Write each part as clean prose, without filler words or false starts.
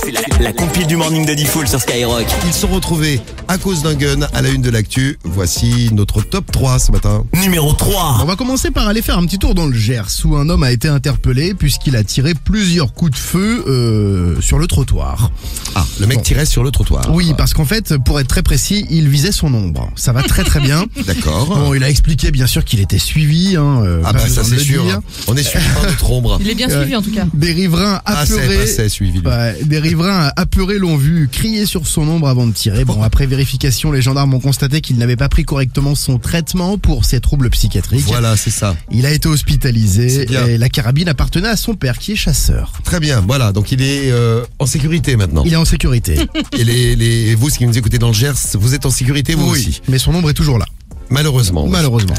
C'est la compile du morning de Diffoul sur Skyrock. Ils sont retrouvés à cause d'un gun à la une de l'actu. Voici notre top 3 ce matin. Numéro 3. On va commencer par aller faire un petit tour dans le Gers où un homme a été interpellé puisqu'il a tiré plusieurs coups de feu sur le trottoir. Ah, le mec tirait sur le trottoir. Oui, parce qu'en fait, pour être très précis, il visait son ombre. Ça va très très bien. D'accord. Bon, il a expliqué bien sûr qu'il était suivi. Ah bah ça c'est sûr. On est suivi par notre ombre. Il est bien suivi en tout cas. Des riverains apeurés. C'est suivi. Des riverains apeurés l'ont vu crier sur son ombre avant de tirer. Bon, après vérification, les gendarmes ont constaté qu'il n'avait pas pris correctement son traitement pour ses troubles psychiatriques. Voilà, c'est ça. Il a été hospitalisé et la carabine appartenait à son père qui est chasseur. Très bien, voilà, donc il est en sécurité maintenant. Il est en sécurité. Et vous, qui nous écoutez dans le Gers, vous êtes en sécurité vous aussi. Mais son ombre est toujours là. Malheureusement. Malheureusement.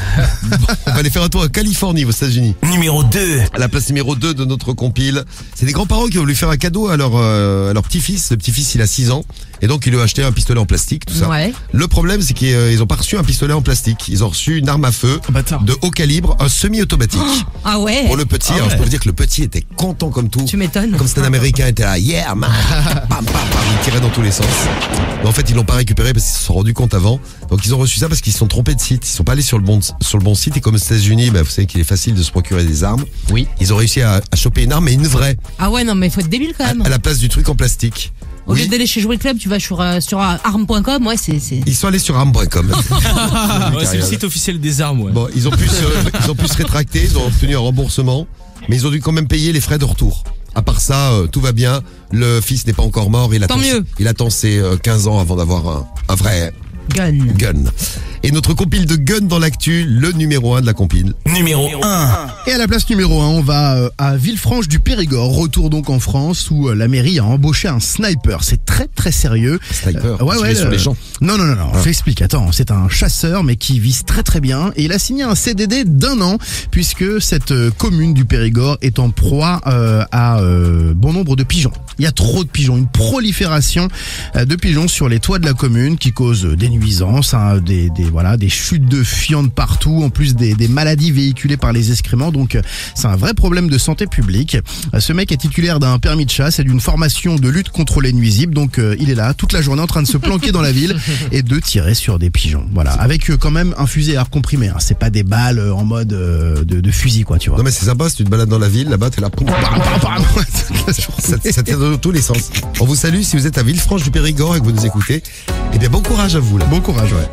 On va aller faire un tour à Californie, aux États-Unis. Numéro 2. À la place numéro 2 de notre compile, c'est des grands-parents qui ont voulu faire un cadeau à leur petit-fils. Le petit-fils, il a 6 ans. Et donc, ils lui ont acheté un pistolet en plastique, tout ça. Ouais. Le problème, c'est qu'ils ont pas reçu un pistolet en plastique. Ils ont reçu une arme à feu de haut calibre, un semi-automatique. Ah ouais. Pour le petit, alors je peux vous dire que le petit était content comme tout. Tu m'étonnes. Comme c'était un Américain, il était là, yeah man, bam, bam, bam, il tirait dans tous les sens. Mais en fait, ils l'ont pas récupéré parce qu'ils se sont rendus compte avant. Donc ils ont reçu ça parce qu'ils se sont trompés de site. Ils sont pas allés sur le bon site. Et comme aux États-Unis, vous savez qu'il est facile de se procurer des armes. Oui. Ils ont réussi à choper une arme, mais une vraie. Ah ouais, non mais faut être débile quand même. À la place du truc en plastique. Au lieu d'aller chez Jouer Club, tu vas sur arm.com, ouais, c'est. Ils sont allés sur arm.com. Ouais, c'est le site officiel des armes, ouais. Bon, ils ont pu se rétracter, ils ont obtenu un remboursement, mais ils ont dû quand même payer les frais de retour. À part ça, tout va bien. Le fils n'est pas encore mort. Il attend ses 15 ans avant d'avoir un vrai gun. Et notre compile de gun dans l'actu, le numéro 1 de la compile. Numéro 1. Et à la place numéro 1, on va à Villefranche du Périgord. Retour donc en France où la mairie a embauché un sniper. C'est très très sérieux. Sniper sur les gens. Non. Je t'explique. Attends, c'est un chasseur mais qui vise très très bien. Et il a signé un CDD d'1 an puisque cette commune du Périgord est en proie à bon nombre de pigeons. Il y a trop de pigeons, une prolifération de pigeons sur les toits de la commune qui cause des nuisances, des chutes de fientes partout, en plus des maladies véhiculées par les excréments. Donc c'est un vrai problème de santé publique. Ce mec est titulaire d'un permis de chasse et d'une formation de lutte contre les nuisibles. Donc il est là toute la journée en train de se planquer dans la ville et de tirer sur des pigeons. Voilà, avec quand même un fusil à air comprimé. Hein. C'est pas des balles en mode de fusil, quoi, tu vois. Non mais c'est sympa, si tu te balades dans la ville, là-bas t'es là. Ça tire dans tous les sens. On vous salue si vous êtes à Villefranche du Périgord et que vous nous écoutez. Eh bien bon courage à vous là. Bon courage, ouais.